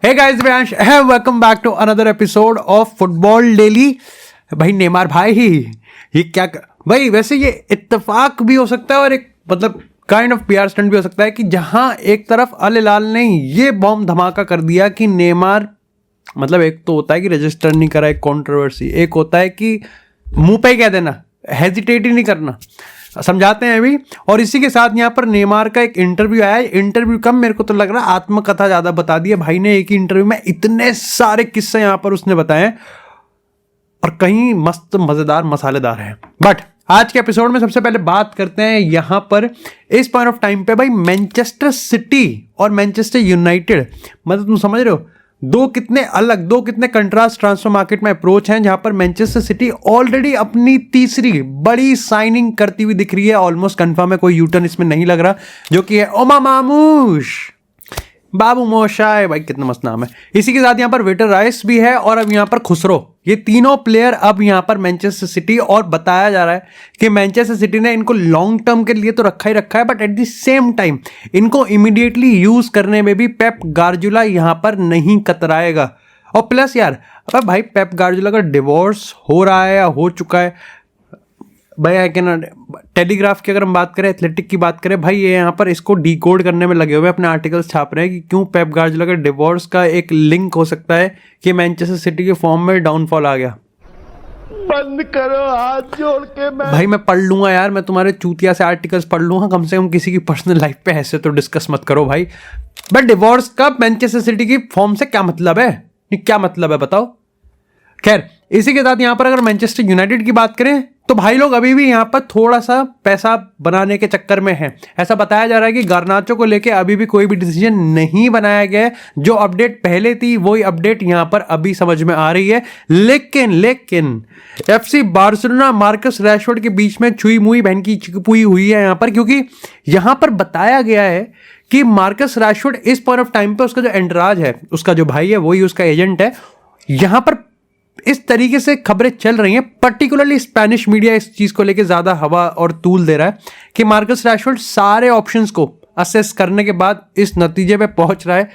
Hey guys, welcome back to another episode of football daily. भाई Neymar भाई ये क्या भाई, वैसे ये इत्तेफाक भी हो सकता है और एक मतलब काइंड ऑफ पीआर स्टंट भी हो सकता है कि जहां एक तरफ अल हिलाल ने ये बॉम्ब धमाका कर दिया कि नेमार मतलब एक तो होता है कि रजिस्टर नहीं करा, एक कंट्रोवर्सी, एक होता है कि मुंह पे कह देना, हेजिटेट ही नहीं करना। समझाते हैं अभी। और इसी के साथ यहाँ पर नेमार का एक इंटरव्यू आया है। इंटरव्यू कम, मेरे को तो लग रहा है आत्मकथा ज़्यादा बता दी है भाई ने एक ही इंटरव्यू में। इतने सारे किस्से यहाँ पर उसने बताए और कहीं मस्त मज़ेदार मसालेदार है। बट आज के एपिसोड में सबसे पहले बात करते हैं यहाँ पर इस पॉइंट ऑफ टाइम पे भाई मैनचेस्टर सिटी और मैनचेस्टर यूनाइटेड, मतलब तुम समझ रहे हो दो कितने कंट्रास्ट ट्रांसफर मार्केट में अप्रोच हैं, जहां पर मैनचेस्टर सिटी ऑलरेडी अपनी तीसरी बड़ी साइनिंग करती हुई दिख रही है। ऑलमोस्ट कंफर्म है, कोई यूटर्न इसमें नहीं लग रहा, जो कि है ओमा मामूश बाबू मोशाय। भाई कितना मस्त नाम है। इसी के साथ यहां पर वेटर राइस भी है और अब यहां पर खुसरो, ये तीनों प्लेयर अब यहां पर मैनचेस्टर सिटी, और बताया जा रहा है कि मैनचेस्टर सिटी ने इनको लॉन्ग टर्म के लिए तो रखा ही रखा है, but at the same time इनको इमीडिएटली यूज करने में भी पेप गार्डियोला यहां पर नहीं कतराएगा। और प्लस यार अब भाई पेप गार्डियोला का डिवोर्स हो रहा है या हो चुका है भाई, आई कैन टेलीग्राफ की अगर हम बात करें, एथलेटिक की बात करें, भाई ये यहाँ पर इसको डिकोड करने में लगे हुए अपने आर्टिकल्स छाप रहे हैं कि क्यों पेप गार्डियोला का डिवोर्स का एक लिंक हो सकता है कि मैनचेस्टर सिटी के फॉर्म में डाउनफॉल आ गया। बंद करो हाथ जोड़ के। भाई मैं पढ़ लूंगा यार, मैं तुम्हारे चूतिया से आर्टिकल्स पढ़ लूंगा, कम से कम किसी की पर्सनल लाइफ पे ऐसे तो डिस्कस मत करो भाई। बट डिवोर्स का मैनचेस्टर सिटी की फॉर्म से क्या मतलब है, क्या मतलब है बताओ। खैर इसी के साथ यहां पर अगर मैनचेस्टर यूनाइटेड की बात करें तो भाई लोग अभी भी यहां पर थोड़ा सा पैसा बनाने के चक्कर में हैं। ऐसा बताया जा रहा है कि गार्नाचो को लेके अभी भी कोई भी डिसीजन नहीं बनाया गया है। जो अपडेट पहले थी वही अपडेट यहां पर अभी समझ में आ रही है। लेकिन एफसी बार्सिलोना मार्कस रैशफोर्ड के बीच में छुई मुई बहन की चिकपुई हुई है यहां पर, क्योंकि यहां पर बताया गया है कि मार्कस रैशफोर्ड इस पॉइंट ऑफ टाइम पे उसका जो एंड्राज है, उसका जो भाई है वही उसका एजेंट है। यहां पर इस तरीके से खबरें चल रही हैं, पर्टिकुलरली स्पेनिश मीडिया इस चीज को लेकर ज्यादा हवा और तूल दे रहा है कि मार्कस रैशफोर्ड सारे ऑप्शंस को असेस करने के बाद इस नतीजे पे पहुंच रहा है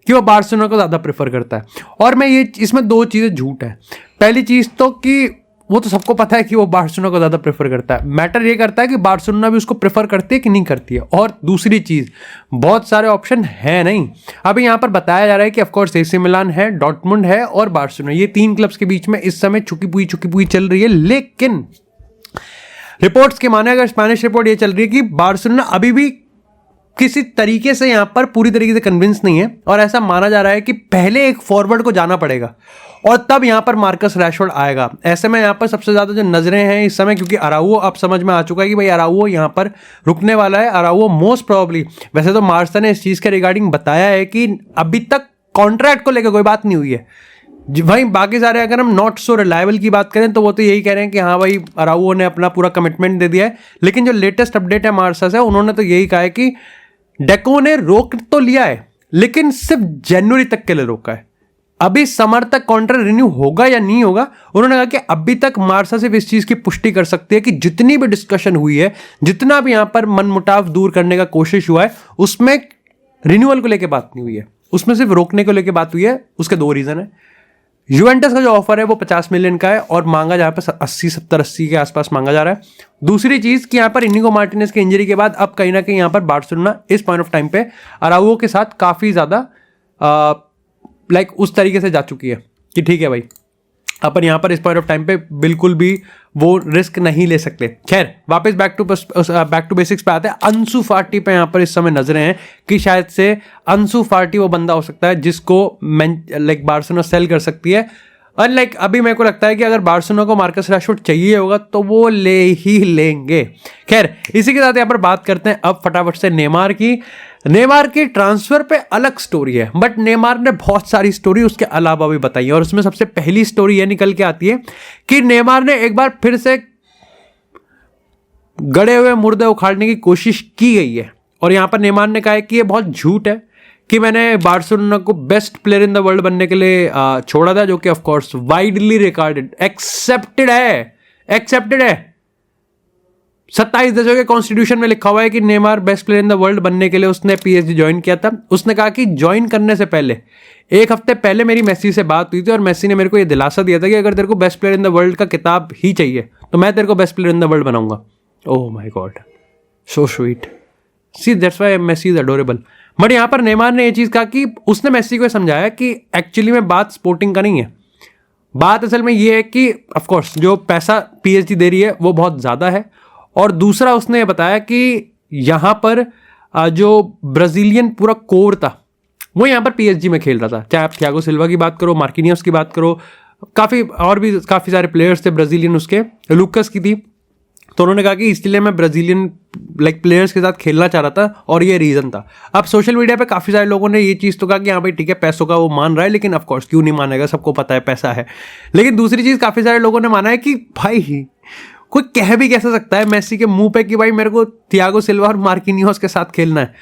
कि वो बार्सिलोना को ज्यादा प्रेफर करता है। और मैं ये इसमें दो चीजें झूठ है। पहली चीज तो कि वो तो सबको पता है कि वो बार्सिलोना को ज्यादा प्रेफर करता है, मैटर ये करता है कि बार्सिलोना भी उसको प्रेफर करती है कि नहीं करती है। और दूसरी चीज, बहुत सारे ऑप्शन है नहीं। अभी यहां पर बताया जा रहा है कि ऑफकोर्स एसी मिलान है, डॉर्टमुंड है और बार्सिलोना, ये तीन क्लब्स के बीच में इस समय छुकी पुई चल रही है। लेकिन रिपोर्ट्स के माने, अगर स्पेनिश रिपोर्ट ये चल रही है कि बार्सिलोना अभी भी किसी तरीके से यहां पर पूरी तरीके से कन्विंस नहीं है, और ऐसा माना जा रहा है कि पहले एक फॉरवर्ड को जाना पड़ेगा और तब यहां पर मार्कस रैशफोर्ड आएगा। ऐसे में यहां पर सबसे ज्यादा जो नजरें हैं इस समय, क्योंकि अराउओ अब समझ में आ चुका है कि भाई अराउओ यहां पर रुकने वाला है। अराउओ मोस्ट प्रोबेबली, वैसे तो मार्सा ने इस चीज के रिगार्डिंग बताया है कि अभी तक कॉन्ट्रैक्ट को लेकर कोई बात नहीं हुई है भाई। बाकी सारे अगर हम नॉट सो रिलायबल की बात करें तो वो तो यही कह रहे हैं कि हाँ भाई अराउओ ने अपना पूरा कमिटमेंट दे दिया है। लेकिन जो लेटेस्ट अपडेट है मार्सा से, उन्होंने तो यही कहा है कि डेको ने रोक तो लिया है लेकिन सिर्फ जनवरी तक के लिए रोका है। अभी समर तक कॉन्ट्रैक्ट रिन्यू होगा या नहीं होगा, उन्होंने कहा कि अभी तक मार्सा सिर्फ इस चीज की पुष्टि कर सकती है कि जितनी भी डिस्कशन हुई है, जितना भी यहां पर मनमुटाव दूर करने का कोशिश हुआ है, उसमें रिन्यूअल को लेकर बात नहीं हुई है, उसमें सिर्फ रोकने को लेकर बात हुई है। उसके दो रीजन है। यूवेंटस का जो ऑफर है वो 50 मिलियन का है और मांगा जहां पर 80 के आसपास मांगा जा रहा है। दूसरी चीज कि यहां पर इनिगो मार्टिनेज के इंजरी के बाद अब कहीं ना कहीं यहां पर बार्सिलोना इस पॉइंट ऑफ टाइम पे अराउओ के साथ काफी ज्यादा उस तरीके से जा चुकी है कि ठीक है भाई अपन यहां पर इस पॉइंट ऑफ टाइम पे बिल्कुल भी वो रिस्क नहीं ले सकते। खैर वापस बैक टू बेसिक्स पे आते हैं। अंसु फाटी पे यहां पर इस समय नजरें हैं कि शायद से अंसु फाटी वो बंदा हो सकता है जिसको बार्सिलोना सेल कर सकती है। और अभी मेरे को लगता है कि अगर बार्सिलोना को मार्कस रैशफोर्ड चाहिए होगा तो वो ले ही लेंगे। खैर इसी के साथ यहां पर बात करते हैं अब फटाफट से नेमार की ट्रांसफर पे अलग स्टोरी है, बट नेमार ने बहुत सारी स्टोरी उसके अलावा भी बताई है। और उसमें सबसे पहली स्टोरी यह निकल के आती है कि नेमार ने एक बार फिर से गड़े हुए मुर्दे उखाड़ने की कोशिश की गई है। और यहां पर नेमार ने कहा है कि यह बहुत झूठ है कि मैंने बार्सिलोना को best player in the world बनने के लिए छोड़ा था, जो कि of course widely recorded accepted है। 27 देशों के कॉन्स्टिट्यूशन में लिखा हुआ है कि Neymar best player in the world बनने के लिए उसने पीएसजी ज्वाइन किया था। उसने कहा कि ज्वाइन करने से पहले 1 हफ्ते पहले मेरी मेसी से बात हुई थी और मेसी ने मेरे को ये दिलासा दिया था कि अगर तेरे को best player in the world का किताब ही चाहिए तो मैं तेरे को best player in the world बनाऊंगा। Oh my God, so sweet. See that's why Messi is adorable. But यहाँ पर नेमार ने ये चीज़ कहा कि उसने मेसी को समझाया कि एक्चुअली में बात स्पोर्टिंग का नहीं है, बात असल में ये है कि ऑफकोर्स जो पैसा पीएसजी दे रही है वो बहुत ज़्यादा है, और दूसरा उसने ये बताया कि यहाँ पर जो ब्राज़ीलियन पूरा कोर था वो यहाँ पर पीएसजी में खेल रहा था। चाहे आप थियागो सिल्वा की बात करो, मार्किनियोस की बात करो, काफ़ी सारे प्लेयर्स थे ब्राज़ीलियन, उसके लुकस की थी। तो उन्होंने कहा कि इसलिए मैं ब्राज़ीलियन प्लेयर्स के साथ खेलना चाह रहा था और ये रीज़न था। अब सोशल मीडिया पे काफ़ी सारे लोगों ने ये चीज़ तो कहा कि हाँ भाई ठीक है पैसों का वो मान रहा है, लेकिन ऑफकोर्स क्यों नहीं मानेगा, सबको पता है पैसा है। लेकिन दूसरी चीज़ काफ़ी सारे लोगों ने माना है कि भाई कोई कह भी कैसे सकता है मेसी के मुंह पे कि भाई मेरे को थियागो सिल्वा और मार्किनियोस के साथ खेलना है,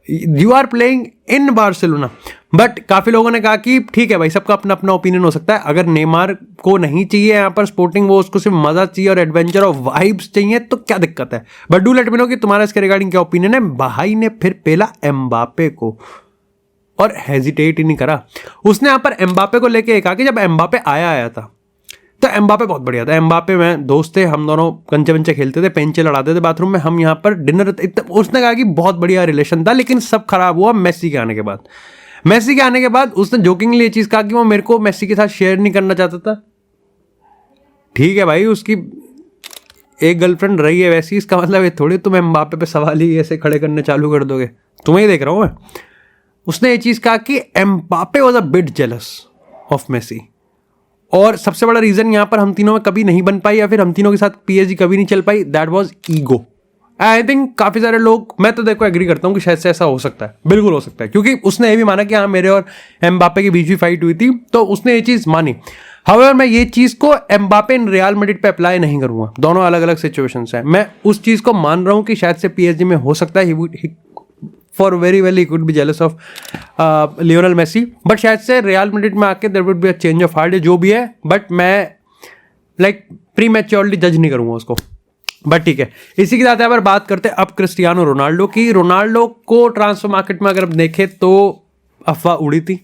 you are playing in Barcelona. But काफ़ी लोगों ने कहा कि ठीक है भाई, सबका अपना अपना ओपिनियन हो सकता है। अगर नेमार को नहीं चाहिए यहाँ पर स्पोर्टिंग, वो उसको सिर्फ मज़ा चाहिए और एडवेंचर और वाइब्स चाहिए, तो क्या दिक्कत है। But do let me know कि तुम्हारा इसके रिगार्डिंग क्या ओपिनियन है। भाई ने फिर पेला एम्बापे को और हेजिटेट ही नहीं करा। उसने यहाँ पर एम्बापे को लेके कहा कि जब एम्बापे आया था तो एम्बापे बहुत बढ़िया था। एम्बापे में दोस्त थे, हम दोनों कंचे वंचे खेलते थे, पेंचे लड़ाते थे बाथरूम में, हम यहाँ पर डिनर। उसने कहा कि बहुत बढ़िया रिलेशन था, लेकिन सब खराब हुआ मेसी के आने के बाद। मेसी के आने के बाद उसने जोकिंगली ये चीज़ कहा कि वो मेरे को मेसी के साथ शेयर नहीं करना चाहता था। ठीक है भाई, उसकी एक गर्लफ्रेंड रही है वैसी, इसका मतलब ये थोड़ी तुम एम्बापे पे सवाल ही ऐसे खड़े करने चालू कर दोगे। तुम्हें ही देख रहा हूँ मैं। उसने ये चीज़ कहा कि Mbappe was a bit jealous of Messi, और सबसे बड़ा रीजन यहाँ पर हम तीनों में कभी नहीं बन पाई या फिर हम तीनों के साथ पीएसजी कभी नहीं चल पाई, that was ego. I think काफ़ी सारे लोग, मैं तो देखो एग्री करता हूँ कि शायद से ऐसा हो सकता है, बिल्कुल हो सकता है, क्योंकि उसने ये भी माना कि हाँ मेरे और एम्बापे के बीच भी फाइट हुई थी, तो उसने ये चीज़ मानी। हाउएवर मैं ये चीज़ को एम्बापे इन रियल मैड्रिड पे अप्लाई नहीं करूँगा, दोनों अलग अलग सिचुएशंस हैं। मैं उस चीज़ को मान रहा हूँ कि शायद से पीएसजी में हो सकता है for very well he could be jealous of Lionel Messi, but शायद से रियल मैड्रिड में आके there would be a change of heart, जो भी है। बट मैं प्री मैच्योरली जज नहीं करूँगा उसको, बट ठीक है। इसी के साथ यहाँ पर बात करते हैं अब क्रिस्टियानो रोनाल्डो की। रोनाल्डो को ट्रांसफर मार्केट में अगर आप देखें तो अफवाह उड़ी थी,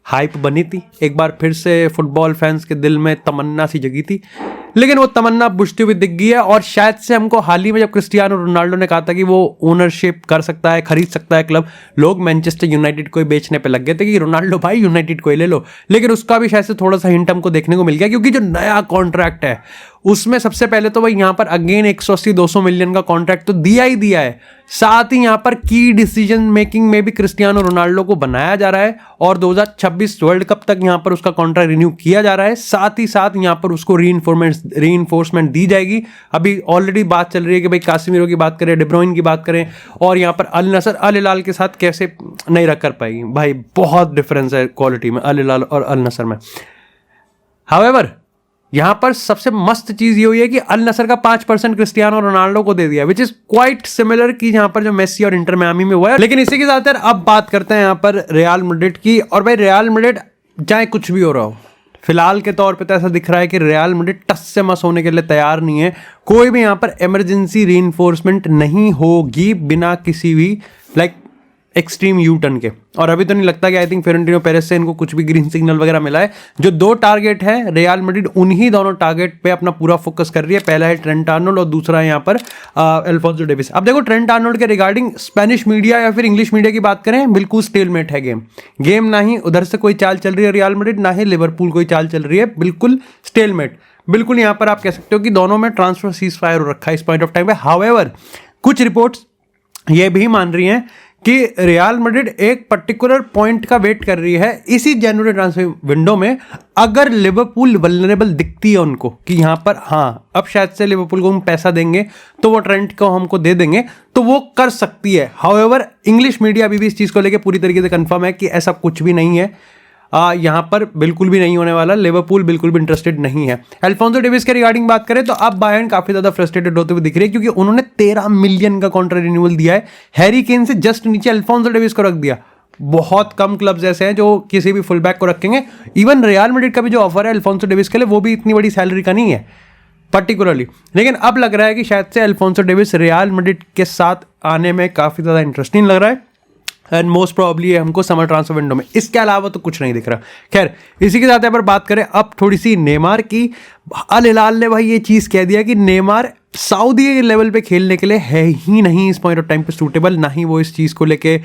हाइप बनी थी, एक बार फिर से फुटबॉल फैंस के दिल में तमन्ना सी जगी थी, लेकिन वो तमन्ना बुझती हुई दिख गई है। और शायद से हमको हाल ही में जब क्रिस्टियानो रोनाल्डो ने कहा था कि वो ओनरशिप कर सकता है, खरीद सकता है क्लब, लोग मैनचेस्टर यूनाइटेड को ही बेचने पे लग गए थे कि रोनाल्डो भाई यूनाइटेड को ही ले लो। लेकिन उसका भी शायद से थोड़ा सा हिंट हमको देखने को मिल गया, क्योंकि जो नया कॉन्ट्रैक्ट है उसमें सबसे पहले तो भाई यहाँ पर अगेन 180-200 मिलियन का कॉन्ट्रैक्ट तो दिया ही दिया है, साथ ही यहाँ पर की डिसीजन मेकिंग में भी क्रिस्टियानो रोनाल्डो को बनाया जा रहा है और 2026 वर्ल्ड कप तक यहाँ पर उसका कॉन्ट्रैक्ट रिन्यू किया जा रहा है। साथ ही साथ यहाँ पर उसको रीइंफोर्समेंट दी जाएगी। अभी ऑलरेडी बात चल रही है कि भाई कासिमिरो की बात करें, डेब्रोइन की बात करें, और यहाँ पर अल नसर अल हिलाल के साथ कैसे नहीं रख कर पाएगी। भाई बहुत डिफरेंस है क्वालिटी में अल हिलाल और अल नसर में। हाउएवर यहाँ पर सबसे मस्त चीज ये हुई है कि अल नसर का 5% क्रिस्टियानो रोनाल्डो को दे दिया, विच इज क्वाइट सिमिलर की यहाँ पर जो मेसी और इंटर मियामी में हुआ है। लेकिन इसी के साथ यार अब बात करते हैं यहाँ पर रियल मैड्रिड की। और भाई रियल मैड्रिड चाहे कुछ भी हो रहा हो, फिलहाल के तौर पे तो ऐसा दिख रहा है कि रियल मैड्रिड टस से मस होने के लिए तैयार नहीं है। कोई भी यहाँ पर इमरजेंसी रीइंफोर्समेंट नहीं होगी बिना किसी भी एक्सट्रीम यू टर्न के। और अभी तो नहीं लगता कि आई थिंक फ्लोरेंटिनो पेरेस से इनको कुछ भी ग्रीन सिग्नल वगैरह मिला है। जो 2 टारगेट है रियल मैड्रिड, उन्हीं दोनों टारगेट पे अपना पूरा फोकस कर रही है। पहला है ट्रेंट आर्नोल्ड और दूसरा है यहाँ पर अल्फोंसो डेविस। अब देखो ट्रेंट आर्नोल्ड के रिगार्डिंग स्पेनिश मीडिया या फिर इंग्लिश मीडिया की बात करें, बिल्कुल स्टेलमेट है गेम ना ही उधर से कोई चाल चल रही है रियल मैड्रिड, ना ही लिवरपूल कोई चाल चल रही है, बिल्कुल स्टेलमेट। बिल्कुल यहाँ पर आप कह सकते हो कि दोनों में ट्रांसफर सीज फायर हो रखा है इस पॉइंट ऑफ टाइम पे। हाउएवर कुछ रिपोर्ट्स ये भी मान रही हैं कि रियल मैड्रिड एक पर्टिकुलर पॉइंट का वेट कर रही है इसी जनवरी ट्रांसफर विंडो में। अगर लिवरपूल वल्नरेबल दिखती है उनको कि यहाँ पर हाँ अब शायद से लिवरपूल को हम पैसा देंगे तो वो ट्रेंट को हमको दे देंगे, तो वो कर सकती है। हाउएवर इंग्लिश मीडिया अभी भी इस चीज़ को लेकर पूरी तरीके से कंफर्म है कि ऐसा कुछ भी नहीं है, यहाँ पर बिल्कुल भी नहीं होने वाला। लिवरपूल बिल्कुल भी इंटरेस्टेड नहीं है। अल्फोंसो डेविस के रिगार्डिंग बात करें तो अब बायर्न काफी ज्यादा फ्रस्ट्रेटेड होते हुए दिख रही है, क्योंकि उन्होंने 13 मिलियन का कॉन्ट्रैक्ट रिन्यूअल दिया है। हैरी केन से जस्ट नीचे अल्फोंसो डेविस को रख दिया। बहुत कम क्लब्स ऐसे हैं जो किसी भी फुल बैक को रखेंगे। इवन रियल मैड्रिड का भी जो ऑफर है अल्फोंसो डेविस के लिए वो भी इतनी बड़ी सैलरी का नहीं है। पर्टिकुलरली। लेकिन अब लग रहा है कि शायद से अल्फोंसो डेविस रियल मैड्रिड के साथ आने में काफ़ी ज़्यादा इंटरेस्टिंग लग रहा है एंड मोस्ट प्रॉब्ली हमको समर ट्रांसफर विंडो में। इसके अलावा तो कुछ नहीं दिख रहा। खैर, इसी के साथ अगर बात करें अब थोड़ी सी नेमार की, अल हिलाल ने भाई ये चीज़ कह दिया कि नेमार सऊदी लेवल पे खेलने के लिए है ही नहीं इस पॉइंट ऑफ टाइम पे सूटेबल, ना ही वो इस चीज़ को लेके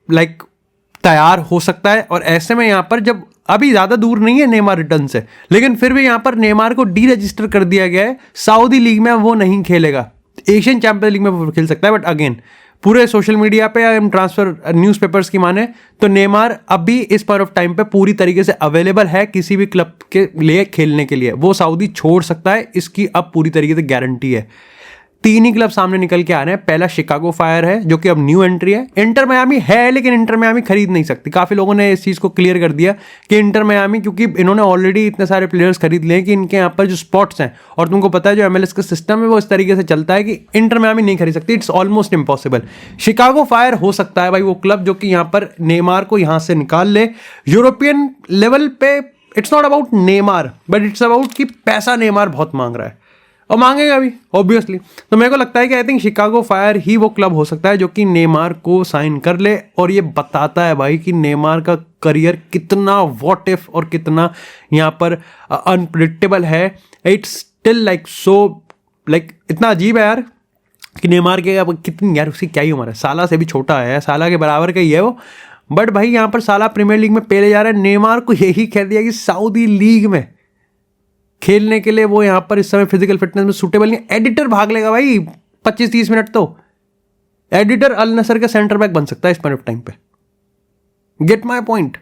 लाइक तैयार हो सकता है। और ऐसे में यहाँ पर जब अभी ज़्यादा दूर नहीं है नेमार रिटर्न से, लेकिन फिर भी यहाँ पर नेमार को डी रजिस्टर कर दिया गया है। सऊदी लीग में वो नहीं खेलेगा, एशियन चैंपियन लीग में वो खेल सकता है। बट अगेन पूरे सोशल मीडिया पे या ट्रांसफर न्यूज़पेपर्स की माने तो नेमार अभी इस पॉइंट ऑफ टाइम पे पूरी तरीके से अवेलेबल है किसी भी क्लब के लिए खेलने के लिए। वो सऊदी छोड़ सकता है, इसकी अब पूरी तरीके से गारंटी है। 3 ही क्लब सामने निकल के आ रहे हैं। पहला शिकागो फायर है जो कि अब न्यू एंट्री है। इंटर मियामी है लेकिन इंटर मियामी खरीद नहीं सकती। काफ़ी लोगों ने इस चीज़ को क्लियर कर दिया कि इंटर मियामी, क्योंकि इन्होंने ऑलरेडी इतने सारे प्लेयर्स खरीद लिए कि इनके यहाँ पर जो स्पॉट्स हैं, और तुमको पता है जो MLS का सिस्टम है वो इस तरीके से चलता है कि इंटर मियामी नहीं खरीद सकती। It's almost impossible. Chicago fire हो सकता है भाई वो क्लब जो कि यहाँ पर नेमार को यहाँ से निकाल ले। यूरोपियन लेवल पे it's not about Neymar but it's about कि पैसा नेमार बहुत मांग रहा है और मांगेगा भी ऑब्वियसली। तो मेरे को लगता है कि आई थिंक शिकागो फायर ही वो क्लब हो सकता है जो कि नेमार को साइन कर ले। और ये बताता है भाई कि नेमार का करियर कितना व्हाट इफ और कितना यहाँ पर अनप्रिडिक्टेबल है। It's still like so like इतना अजीब है यार कि नेमार के अब कितनी, यार उसकी क्या ही उम्र है, साला से भी छोटा है, साला के बराबर का ही है वो। बट भाई यहाँ पर साला प्रीमियर लीग में पहले जा रहा है। नेमार को यही कह दिया कि सऊदी लीग में खेलने के लिए वो यहाँ पर इस समय फिजिकल फिटनेस में सूटेबल नहीं। एडिटर भाग लेगा भाई 25-30 मिनट, तो एडिटर अल नसर का सेंटर बैक बन सकता है इस पॉइंट ऑफ टाइम पे। Gate my point.